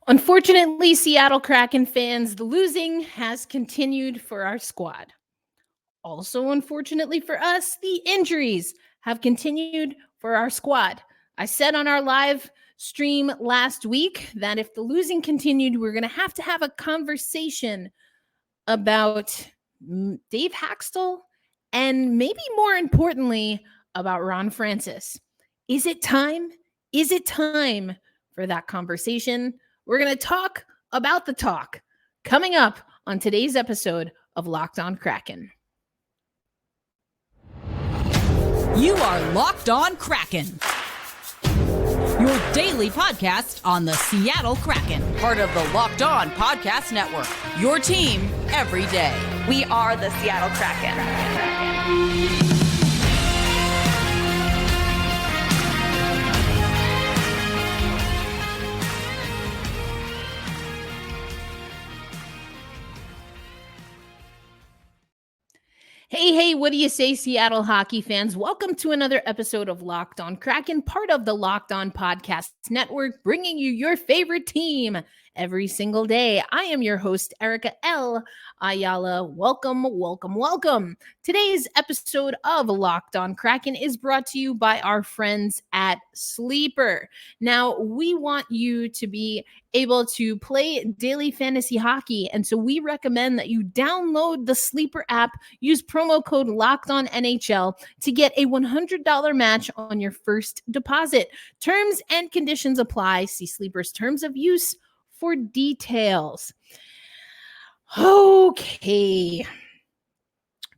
Unfortunately, Seattle Kraken fans, the losing has continued for our squad. Also, unfortunately for us, the injuries have continued for our squad. I said on our live stream last week that if the losing continued, we're going to have a conversation about Dave Haxtell and maybe more importantly, about Ron Francis. Is it time? Is it time for that conversation? We're going to talk about the talk coming up on today's episode of Locked On Kraken. You are Locked On Kraken, your daily podcast on the Seattle Kraken, part of the Locked On Podcast Network, your team every day. We are the Seattle Kraken. Hey, what do you say, Seattle hockey fans? Welcome to another episode of Locked On Kraken, part of the Locked On Podcast Network, bringing you your favorite team every single day. I am your host, Erica L. Ayala. Welcome. Today's episode of Locked On Kraken is brought to you by our friends at Sleeper. Now, we want you to be able to play daily fantasy hockey, and so we recommend that you download the Sleeper app, use promo code LOCKEDONNHL to get a $100 match on your first deposit. Terms and conditions apply. See Sleeper's terms of use for details. Okay,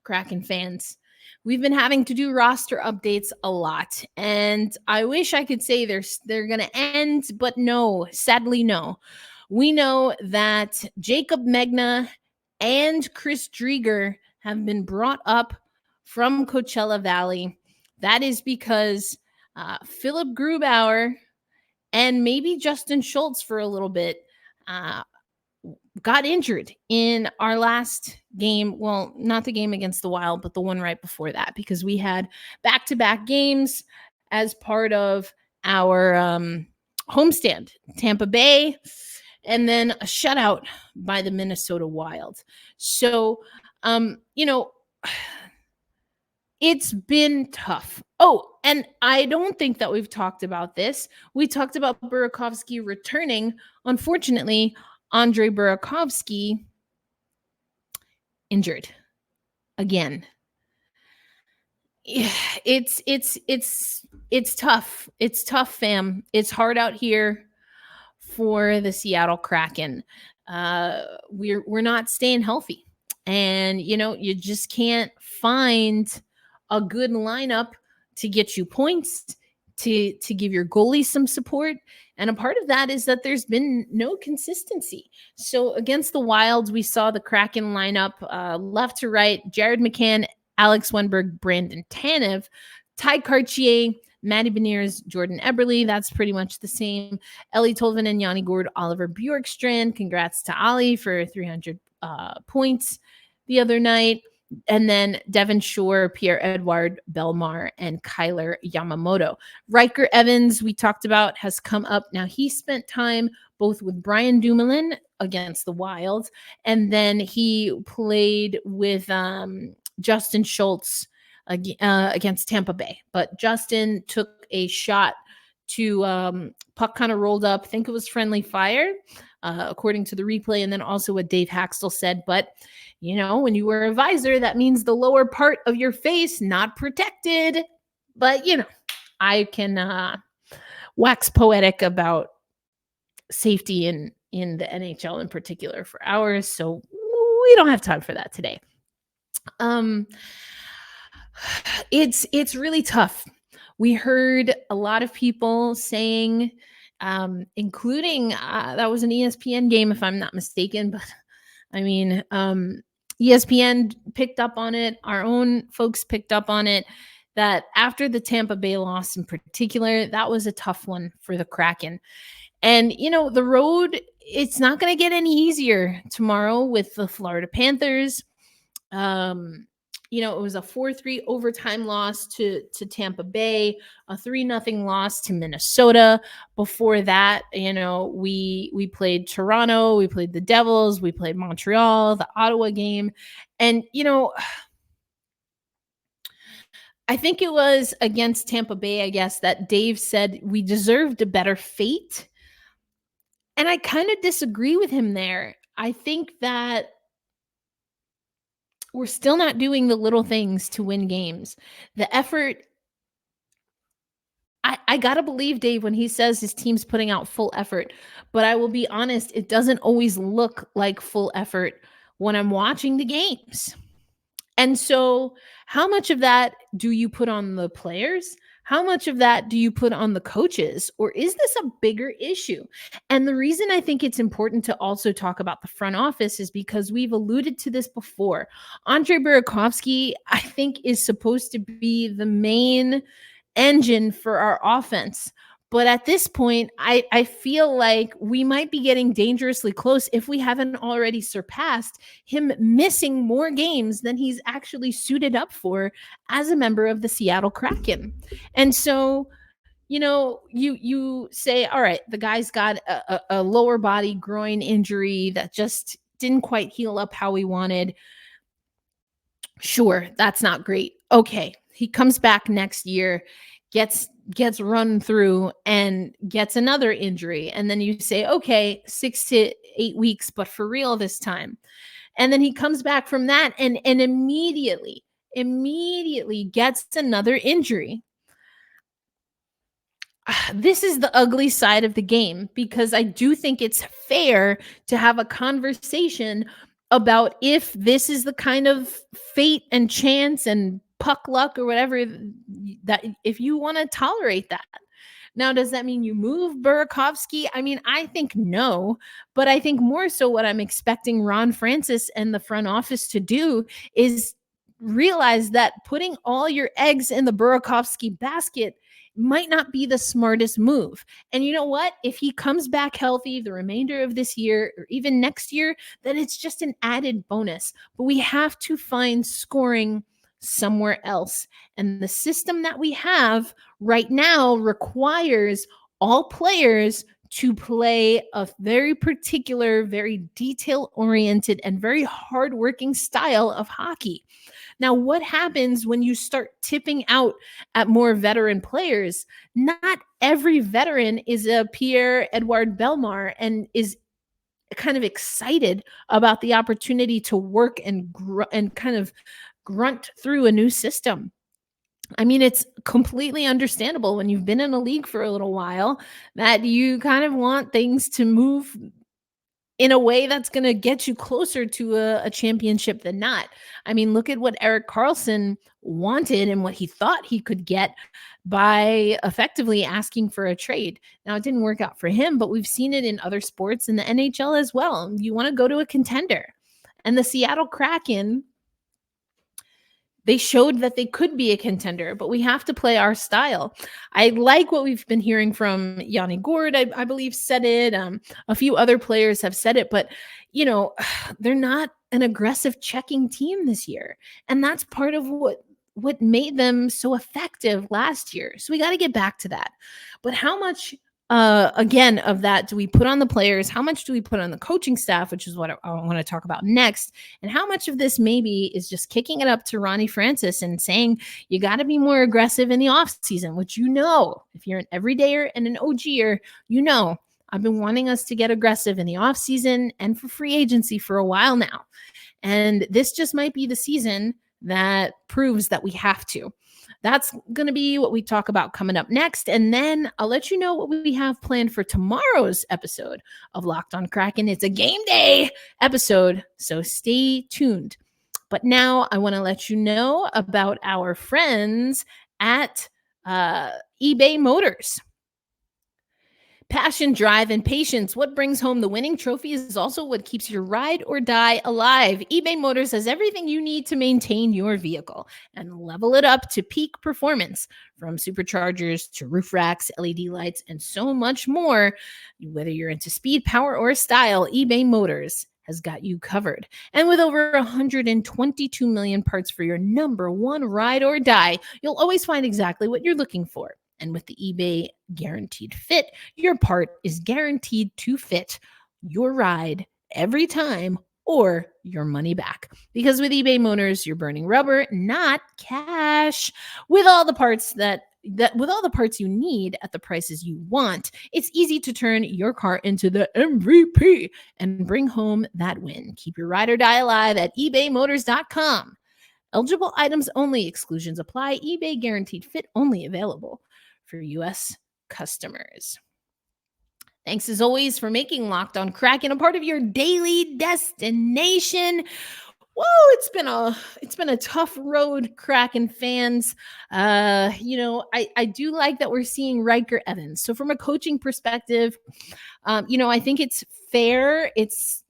Kraken fans, we've been having to do roster updates a lot, and I wish I could say they're going to end, but no, sadly no. We know that Jacob Megna and Chris Drieger have been brought up from Coachella Valley. That is because Philip Grubauer and maybe Justin Schultz for a little bit got injured in our last game. Well, not the game against the Wild, but the one right before that, because we had back-to-back games as part of our homestand, Tampa Bay, and then a shutout by the Minnesota Wild. So, it's been tough. Oh, and I don't think that we've talked about this. We talked about Burakovsky returning. Unfortunately, Andre Burakovsky injured again. It's tough. It's tough, fam. It's hard out here for the Seattle Kraken. We're not staying healthy, and you just can't find a good lineup to get you points, to give your goalie some support. And a part of that is that there's been no consistency. So against the Wilds, we saw the Kraken lineup left to right: Jared McCann, Alex Wenberg, Brandon Tanev, Ty Cartier, Matty Beniers, Jordan Eberle. That's pretty much the same. Ellie Tolvin and Yanni Gourde, Oliver Bjorkstrand. Congrats to Ollie for 300 points the other night. And then Devin Shore, Pierre-Edouard Bellemare, and Kyler Yamamoto. Riker Evans, we talked about, has come up. Now, he spent time both with Brian Dumoulin against the Wild, and then he played with Justin Schultz against Tampa Bay. But Justin took a shot to puck kind of rolled up. I think it was friendly fire, according to the replay, and then also what Dave Haxtell said. But when you wear a visor, that means the lower part of your face not protected. But, I can wax poetic about safety in the NHL in particular for hours. So we don't have time for that today. It's really tough. We heard a lot of people saying, including that was an ESPN game, if I'm not mistaken, but I mean, ESPN picked up on it. Our own folks picked up on it, that after the Tampa Bay loss in particular, that was a tough one for the Kraken. And, the road, it's not going to get any easier tomorrow with the Florida Panthers. it was a 4-3 overtime loss to Tampa Bay, a 3-0 loss to Minnesota. Before that, we played Toronto, we played the Devils, we played Montreal, the Ottawa game. And, I think it was against Tampa Bay, I guess, that Dave said we deserved a better fate. And I kind of disagree with him there. I think that we're still not doing the little things to win games. The effort, I got to believe Dave when he says his team's putting out full effort. But I will be honest, it doesn't always look like full effort when I'm watching the games. And so, how much of that do you put on the players? How much of that do you put on the coaches? Or is this a bigger issue? And the reason I think it's important to also talk about the front office is because we've alluded to this before. Andre Burakovsky, I think, is supposed to be the main engine for our offense. But at this point, I feel like we might be getting dangerously close if we haven't already surpassed him missing more games than he's actually suited up for as a member of the Seattle Kraken. And so, you say, all right, the guy's got a lower body groin injury that just didn't quite heal up how we wanted. Sure, that's not great. Okay, he comes back next year, gets run through and gets another injury. And then you say, okay, 6 to 8 weeks, but for real this time. And then he comes back from that and immediately gets another injury. This is the ugly side of the game, because I do think it's fair to have a conversation about if this is the kind of fate and chance and puck luck or whatever, that if you want to tolerate that. Now, does that mean you move Burakovsky? I mean, I think no, but I think more so what I'm expecting Ron Francis and the front office to do is realize that putting all your eggs in the Burakovsky basket might not be the smartest move. And you know what? If he comes back healthy the remainder of this year or even next year, then it's just an added bonus. But we have to find scoring somewhere else. And the system that we have right now requires all players to play a very particular, very detail-oriented, and very hardworking style of hockey. Now, what happens when you start tipping out at more veteran players? Not every veteran is a Pierre-Edouard Bellemare and is kind of excited about the opportunity to work and kind of grunt through a new system. I mean, it's completely understandable when you've been in a league for a little while that you kind of want things to move in a way that's going to get you closer to a championship than not. I mean, look at what Erik Karlsson wanted and what he thought he could get by effectively asking for a trade. Now, it didn't work out for him, but we've seen it in other sports in the NHL as well. You want to go to a contender. And the Seattle Kraken, they showed that they could be a contender, but we have to play our style. I like what we've been hearing from Yanni Gourde, I believe, said it. A few other players have said it, but, they're not an aggressive checking team this year. And that's part of what made them so effective last year. So we got to get back to that. But how much, again, of that do we put on the players? How much do we put on the coaching staff, which is what I want to talk about next? And how much of this maybe is just kicking it up to Ronnie Francis and saying, you got to be more aggressive in the offseason, which, if you're an everydayer and an OGer, I've been wanting us to get aggressive in the offseason and for free agency for a while now. And this just might be the season that proves that we have to. That's going to be what we talk about coming up next. And then I'll let you know what we have planned for tomorrow's episode of Locked On Kraken. It's a game day episode, so stay tuned. But now I want to let you know about our friends at eBay Motors. Passion, drive, and patience. What brings home the winning trophy is also what keeps your ride or die alive. eBay Motors has everything you need to maintain your vehicle and level it up to peak performance, from superchargers to roof racks, LED lights, and so much more. Whether you're into speed, power, or style, eBay Motors has got you covered. And with over 122 million parts for your number one ride or die, you'll always find exactly what you're looking for. And with the eBay Guaranteed Fit, your part is guaranteed to fit your ride every time or your money back. Because with eBay Motors, you're burning rubber, not cash. With all the parts with all the parts you need at the prices you want, it's easy to turn your car into the MVP and bring home that win. Keep your ride or die alive at ebaymotors.com. Eligible items only. Exclusions apply. eBay Guaranteed Fit only available for U.S. customers. Thanks as always for making Locked On Kraken a part of your daily destination. Whoa, it's been a tough road, Kraken fans. I do like that we're seeing Riker Evans. So from a coaching perspective, I think it's fair. It's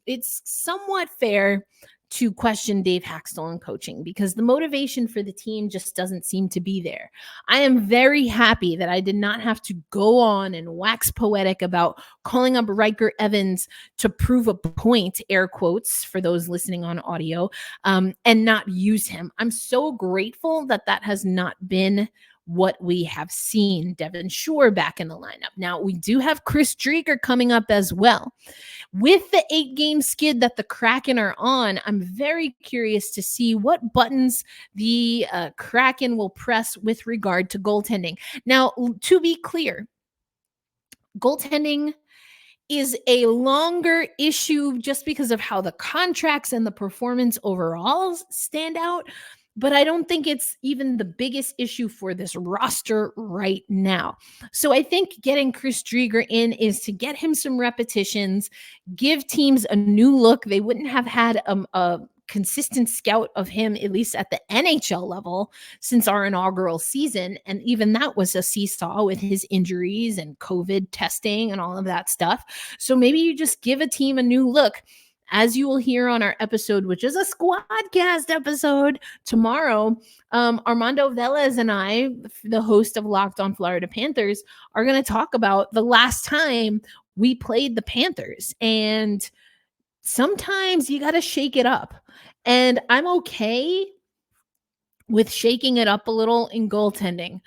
somewhat fair to question Dave Haxtell in coaching because the motivation for the team just doesn't seem to be there. I am very happy that I did not have to go on and wax poetic about calling up Riker Evans to prove a point, air quotes, for those listening on audio, and not use him. I'm so grateful that has not been what we have seen. Devin Shore back in the lineup. Now, we do have Chris Driedger coming up as well. With the 8-game skid that the Kraken are on, I'm very curious to see what buttons the Kraken will press with regard to goaltending. Now, to be clear, goaltending is a longer issue just because of how the contracts and the performance overall stand out. But I don't think it's even the biggest issue for this roster right now. So I think getting Chris Driedger in is to get him some repetitions, give teams a new look. They wouldn't have had a consistent scout of him, at least at the NHL level, since our inaugural season. And even that was a seesaw with his injuries and COVID testing and all of that stuff. So maybe you just give a team a new look. As you will hear on our episode, which is a Squadcast episode tomorrow, Armando Velez and I, the host of Locked On Florida Panthers, are going to talk about the last time we played the Panthers. And sometimes you got to shake it up. And I'm okay with shaking it up a little in goaltending.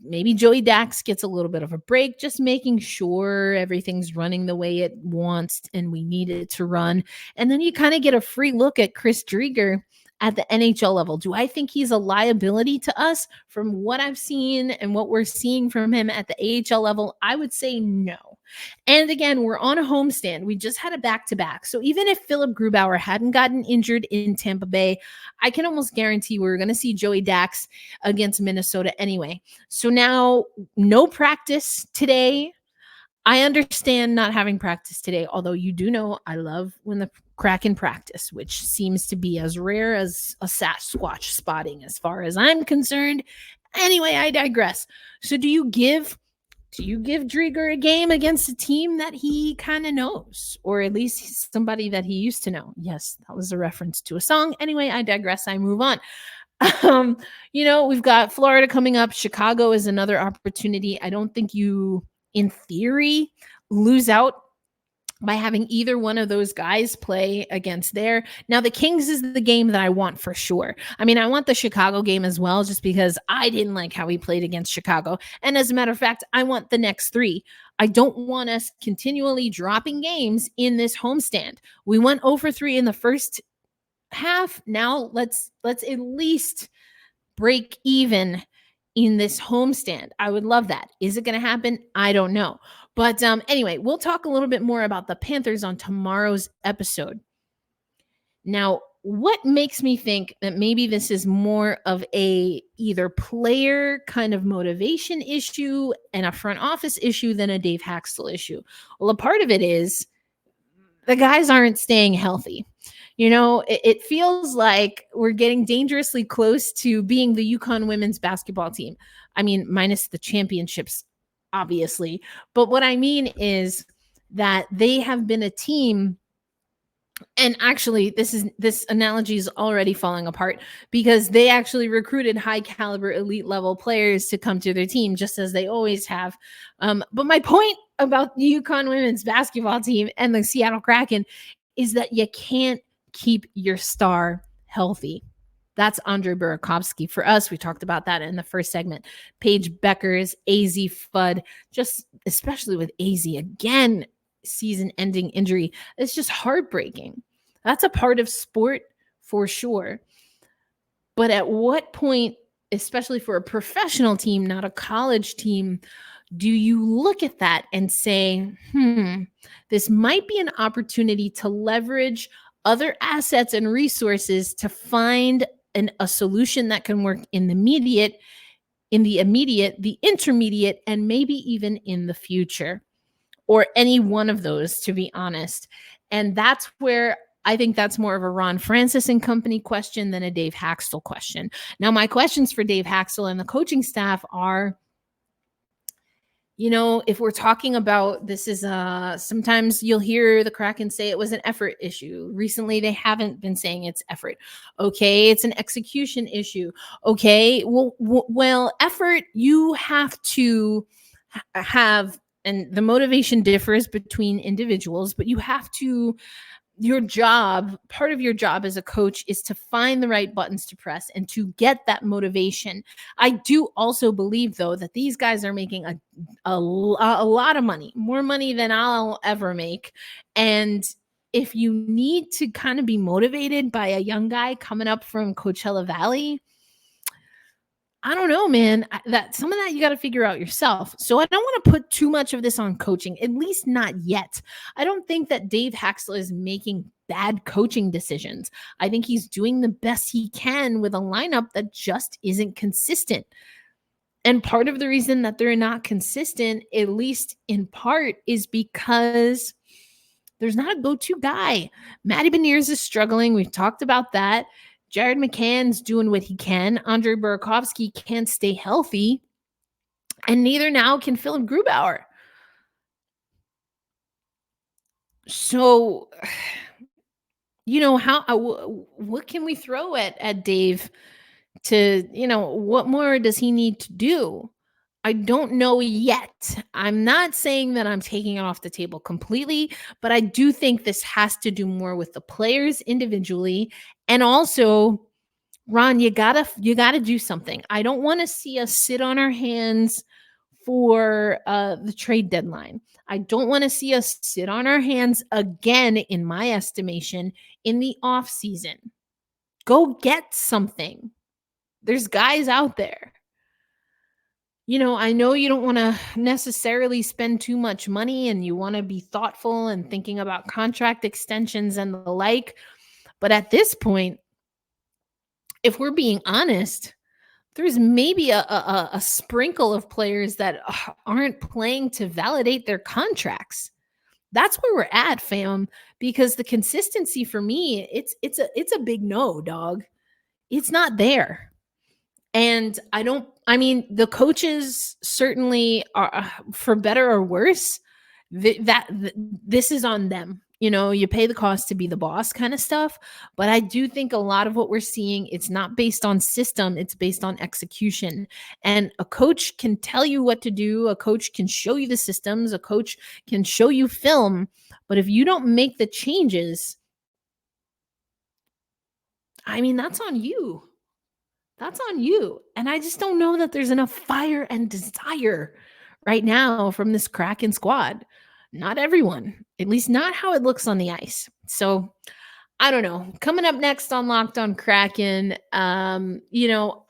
Maybe Joey Dax gets a little bit of a break, just making sure everything's running the way it wants and we need it to run. And then you kind of get a free look at Chris Driedger at the NHL level. Do I think he's a liability to us from what I've seen and what we're seeing from him at the AHL level? I would say no. And again, we're on a homestand. We just had a back-to-back. So even if Philip Grubauer hadn't gotten injured in Tampa Bay, I can almost guarantee we're going to see Joey Dax against Minnesota anyway. So now no practice today. I understand not having practice today, although you do know I love when the Kraken practice, which seems to be as rare as a Sasquatch spotting as far as I'm concerned. Anyway, I digress. So do you give Driedger a game against a team that he kind of knows, or at least somebody that he used to know? Yes, that was a reference to a song. Anyway, I digress. I move on. We've got Florida coming up. Chicago is another opportunity. I don't think you, in theory, lose out by having either one of those guys play against there. Now, the Kings is the game that I want for sure. I mean, I want the Chicago game as well, just because I didn't like how he played against Chicago. And as a matter of fact, I want the next 3. I don't want us continually dropping games in this homestand. We went 0-3 in the first half. Now let's at least break even in this homestand. I would love that. Is it going to happen? I don't know. But anyway, we'll talk a little bit more about the Panthers on tomorrow's episode. Now, what makes me think that maybe this is more of a either player kind of motivation issue and a front office issue than a Dave Haxtell issue? Well, a part of it is the guys aren't staying healthy. It feels like we're getting dangerously close to being the UConn women's basketball team. I mean, minus the championships, obviously. But what I mean is that they have been a team. And actually, this analogy is already falling apart because they actually recruited high caliber elite level players to come to their team, just as they always have. But my point about the UConn women's basketball team and the Seattle Kraken is that you can't keep your star healthy. That's Andre Burakovsky. For us, we talked about that in the first segment. Paige Beckers, AZ Fudd, just especially with AZ, again, season-ending injury. It's just heartbreaking. That's a part of sport for sure. But at what point, especially for a professional team, not a college team, do you look at that and say, this might be an opportunity to leverage other assets and resources to find a solution that can work in the immediate, the intermediate, and maybe even in the future, or any one of those, to be honest. And that's where I think that's more of a Ron Francis and company question than a Dave Haxtell question. Now, my questions for Dave Haxtell and the coaching staff are, if we're talking about this is sometimes you'll hear the Kraken say it was an effort issue. Recently, they haven't been saying it's effort. Okay, it's an execution issue. Okay, well, effort, you have to have, and the motivation differs between individuals, but you have to, part of your job as a coach is to find the right buttons to press and to get that motivation. I do also believe, though, that these guys are making a lot of money, more money than I'll ever make. And if you need to kind of be motivated by a young guy coming up from Coachella Valley, I don't know, man. That some of that you got to figure out yourself. So I don't want to put too much of this on coaching, at least not yet. I don't think that Dave Haxtell is making bad coaching decisions. I think he's doing the best he can with a lineup that just isn't consistent. And part of the reason that they're not consistent, at least in part, is because there's not a go-to guy. Matty Beniers is struggling. We've talked about that. Jared McCann's doing what he can. Andre Burakovsky can't stay healthy. And neither now can Philip Grubauer. So, what can we throw at Dave to, what more does he need to do? I don't know yet. I'm not saying that I'm taking it off the table completely, but I do think this has to do more with the players individually. And also, Ron, you gotta do something. I don't want to see us sit on our hands for the trade deadline. I don't want to see us sit on our hands again, in my estimation, in the off season. Go get something. There's guys out there. I know you don't want to necessarily spend too much money and you want to be thoughtful and thinking about contract extensions and the like. But at this point, if we're being honest, there's maybe a sprinkle of players that aren't playing to validate their contracts. That's where we're at, fam, because the consistency for me, it's a big no, dog. It's not there. And the coaches certainly are, for better or worse, this is on them. You pay the cost to be the boss kind of stuff. But I do think a lot of what we're seeing, it's not based on system, it's based on execution. And a coach can tell you what to do. A coach can show you the systems. A coach can show you film. But if you don't make the changes, that's on you. That's on you. And I just don't know that there's enough fire and desire right now from this Kraken squad. Not everyone, at least not how it looks on the ice. So I don't know. Coming up next on Locked on Kraken, I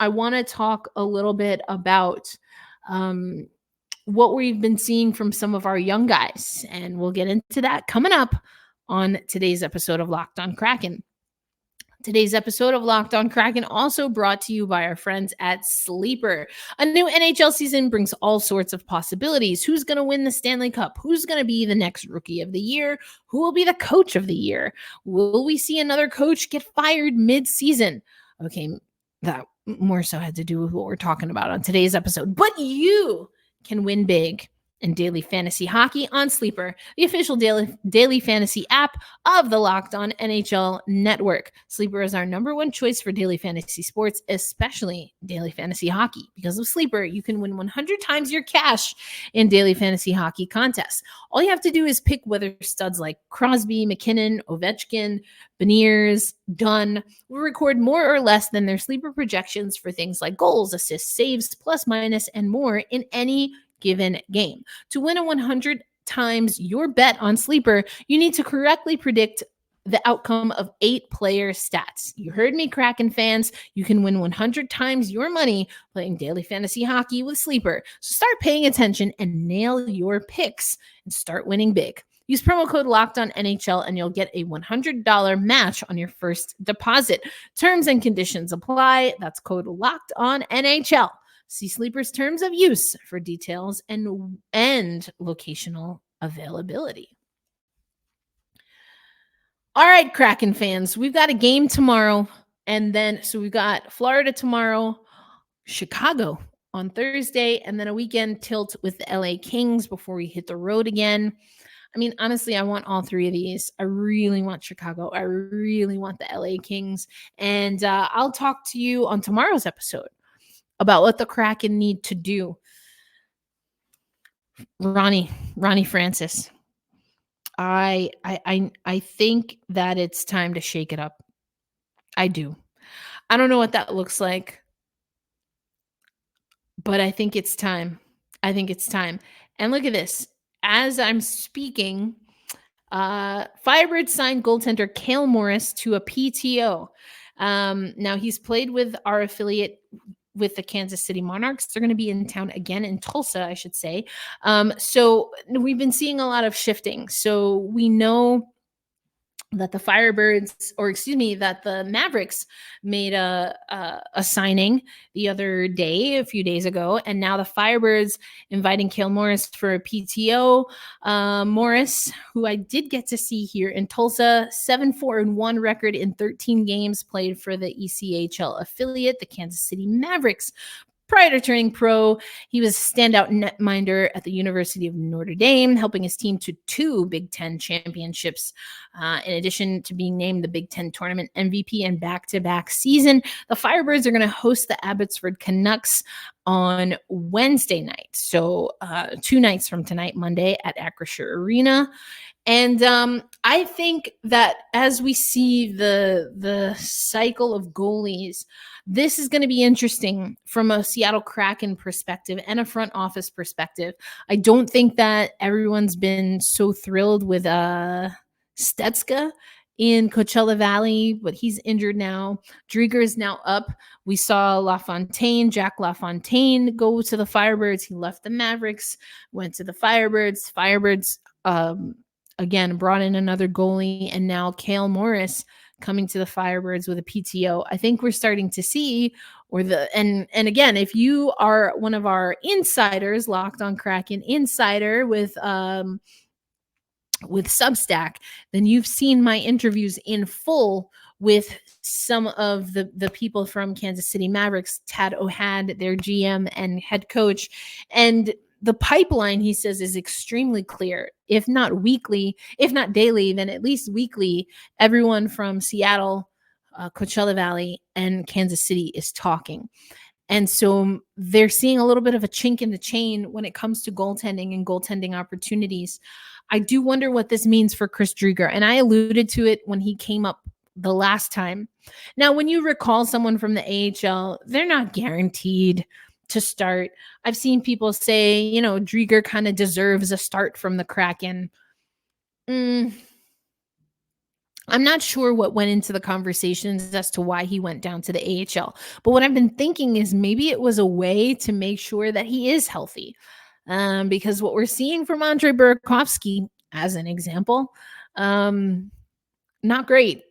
want to talk a little bit about what we've been seeing from some of our young guys. And we'll get into that coming up on today's episode of Locked on Kraken. Today's episode of Locked on Kraken also brought to you by our friends at Sleeper. A new NHL season brings all sorts of possibilities. Who's going to win the Stanley Cup? Who's going to be the next Rookie of the Year? Who will be the Coach of the Year? Will we see another coach get fired mid-season? Okay, that more so had to do with what we're talking about on today's episode. But you can win big and daily fantasy hockey on Sleeper, the official daily fantasy app of the Locked On NHL Network. Sleeper is our number one choice for daily fantasy sports, especially daily fantasy hockey. Because of Sleeper, you can win 100 times your cash in daily fantasy hockey contests. All you have to do is pick whether studs like Crosby, McKinnon, Ovechkin, Beniers, Dunn will record more or less than their Sleeper projections for things like goals, assists, saves, plus minus, and more in any given game. To win a 100 times your bet on Sleeper, you need to correctly predict the outcome of 8 player stats. You heard me, Kraken fans. You can win 100 times your money playing daily fantasy hockey with Sleeper. So start paying attention and nail your picks and start winning big. Use promo code LOCKEDONNHL and you'll get a $100 match on your first deposit. Terms and conditions apply. That's code LOCKEDONNHL. See Sleeper's terms of use for details and locational availability. All right, Kraken fans, we've got a game tomorrow. And then, so we've got Florida tomorrow, Chicago on Thursday, and then a weekend tilt with the LA Kings before we hit the road again. I mean, honestly, I want all 3 of these. I really want Chicago. I really want the LA Kings. And I'll talk to you on tomorrow's episode about what the Kraken need to do. Ronnie Francis. I think that it's time to shake it up. I do. I don't know what that looks like, but I think it's time. And look at this. As I'm speaking, Firebirds signed goaltender Cale Morris to a PTO. Now he's played with our affiliate with the Kansas City Monarchs. They're going to be in town again in Tulsa, I should say. So we've been seeing a lot of shifting. So we know that the that the Mavericks made a signing the other day, a few days ago, and now the Firebirds inviting Cale Morris for a PTO. Morris, who I did get to see here in Tulsa, 7-4-1 record in 13 games played for the ECHL affiliate, the Kansas City Mavericks. Prior to turning pro, he was a standout netminder at the University of Notre Dame, helping his team to 2 Big Ten championships. In addition to being named the Big Ten tournament MVP in back-to-back season, the Firebirds are going to host the Abbotsford Canucks on Wednesday night. So 2 nights from tonight, Monday at Acrisure Arena. And I think that as we see the cycle of goalies, this is going to be interesting from a Seattle Kraken perspective and a front office perspective. I don't think that everyone's been so thrilled with Stetska in Coachella Valley, but he's injured now. Drieger is now up. We saw Jack LaFontaine go to the Firebirds. He left the Mavericks, went to the Firebirds. Firebirds, again, brought in another goalie, and now Cale Morris coming to the Firebirds with a PTO. I think we're starting to see, and again, if you are one of our insiders, Locked On Kraken insider with Substack, then you've seen my interviews in full with some of the people from Kansas City Mavericks, Tad O'Had, their GM and head coach, and the pipeline, he says, is extremely clear. If not weekly, if not daily, then at least weekly, everyone from Seattle, Coachella Valley, and Kansas City is talking. And so they're seeing a little bit of a chink in the chain when it comes to goaltending and goaltending opportunities. I do wonder what this means for Chris Drieger. And I alluded to it when he came up the last time. Now, when you recall someone from the AHL, they're not guaranteed to start. I've seen people say, Drieger kind of deserves a start from the Kraken. I'm not sure what went into the conversations as to why he went down to the AHL. But what I've been thinking is maybe it was a way to make sure that he is healthy. Because what we're seeing from Andrei Burakovsky, as an example, not great.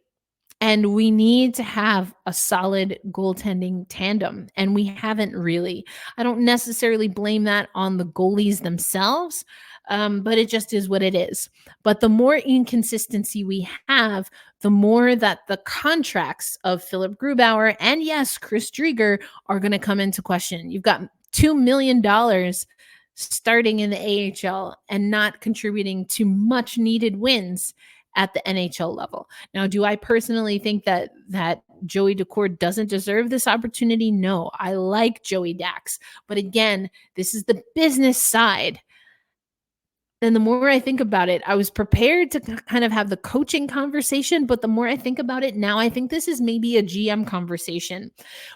And we need to have a solid goaltending tandem. And we haven't really. I don't necessarily blame that on the goalies themselves, but it just is what it is. But the more inconsistency we have, the more that the contracts of Philip Grubauer and, yes, Chris Drieger are going to come into question. You've got $2 million starting in the AHL and not contributing to much needed wins at the NHL level. Now, do I personally think that Joey Daccord doesn't deserve this opportunity? No, I like Joey Dax. But again, this is the business side. And the more I think about it, I was prepared to kind of have the coaching conversation, but the more I think about it now, I think this is maybe a GM conversation.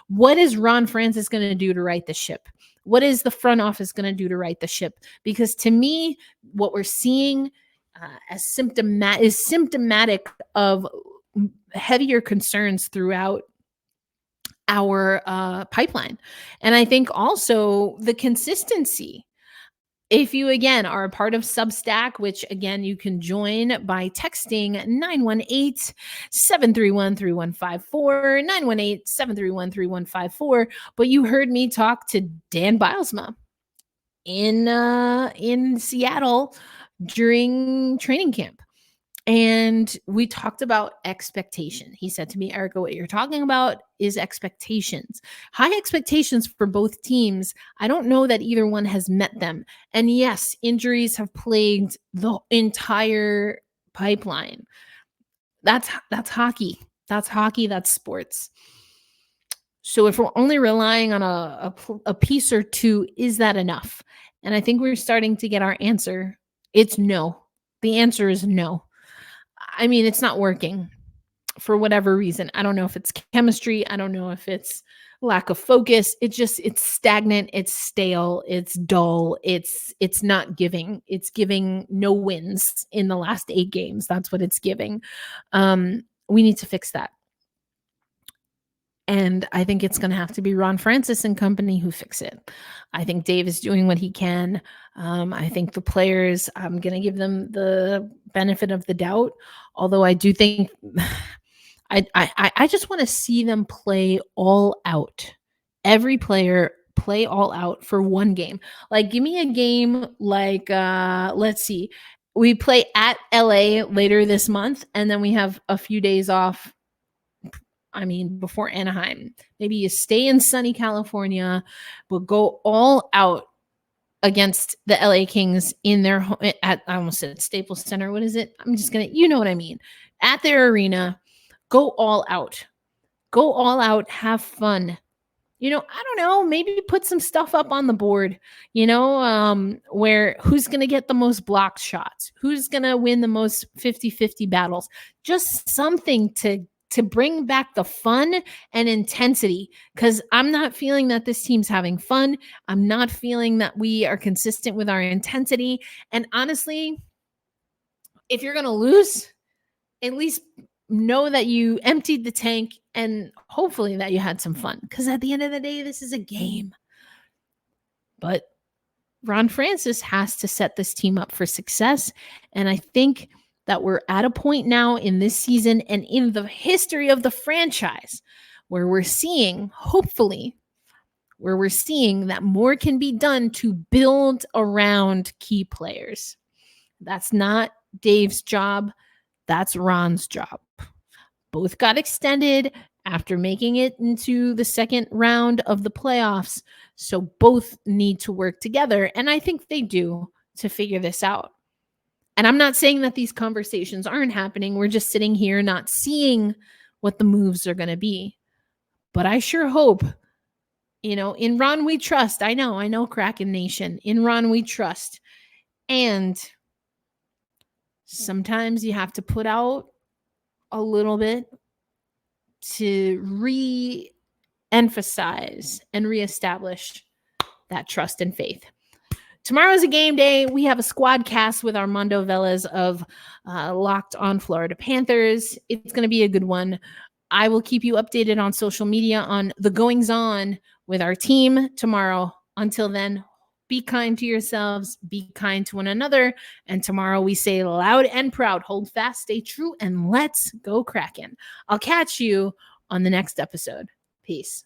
What is Ron Francis going to do to right the ship? What is the front office going to do to right the ship? Because to me, what we're seeing is symptomatic of heavier concerns throughout our pipeline. And I think also the consistency. If you, again, are a part of Substack, which, again, you can join by texting 918-731-3154, 918-731-3154. But you heard me talk to Dan Bilesma in Seattle during training camp. And we talked about expectation. He said to me, Erica, what you're talking about is expectations. High expectations for both teams. I don't know that either one has met them. And yes, injuries have plagued the entire pipeline. That's hockey. That's hockey. That's sports. So if we're only relying on a piece or two, is that enough? And I think we're starting to get our answer. It's no. The answer is no. I mean, it's not working for whatever reason. I don't know if it's chemistry. I don't know if it's lack of focus. It's stagnant. It's stale. It's dull. It's not giving. It's giving no wins in the last 8 games. That's what it's giving. We need to fix that. And I think it's going to have to be Ron Francis and company who fix it. I think Dave is doing what he can. I think the players, I'm going to give them the benefit of the doubt. Although I do think I just want to see them play all out. Every player play all out for one game. Like, give me a game like, let's see. We play at LA later this month, and then we have a few days off. I mean, before Anaheim. Maybe you stay in sunny California, but go all out against the LA Kings in their I almost said Staples Center. What is it? I'm just going to, you know what I mean. At their arena, go all out. Go all out, have fun. I don't know, maybe put some stuff up on the board, where who's going to get the most blocked shots? Who's going to win the most 50-50 battles? Just something to bring back the fun and intensity, because I'm not feeling that this team's having fun. I'm not feeling that we are consistent with our intensity. And honestly, if you're going to lose, at least know that you emptied the tank and hopefully that you had some fun, because at the end of the day, this is a game. But Ron Francis has to set this team up for success. And I think that we're at a point now in this season and in the history of the franchise where we're seeing, hopefully, that more can be done to build around key players. That's not Dave's job. That's Ron's job. Both got extended after making it into the second round of the playoffs. So both need to work together. And I think they do, to figure this out. And I'm not saying that these conversations aren't happening. We're just sitting here not seeing what the moves are going to be. But I sure hope, in Ron we trust. I know Kraken Nation. In Ron we trust. And sometimes you have to put out a little bit to re-emphasize and reestablish that trust and faith. Tomorrow's a game day. We have a squad cast with Armando Velez of Locked On Florida Panthers. It's going to be a good one. I will keep you updated on social media on the goings on with our team tomorrow. Until then, be kind to yourselves, be kind to one another. And tomorrow we say loud and proud, hold fast, stay true, and let's go Kraken. I'll catch you on the next episode. Peace.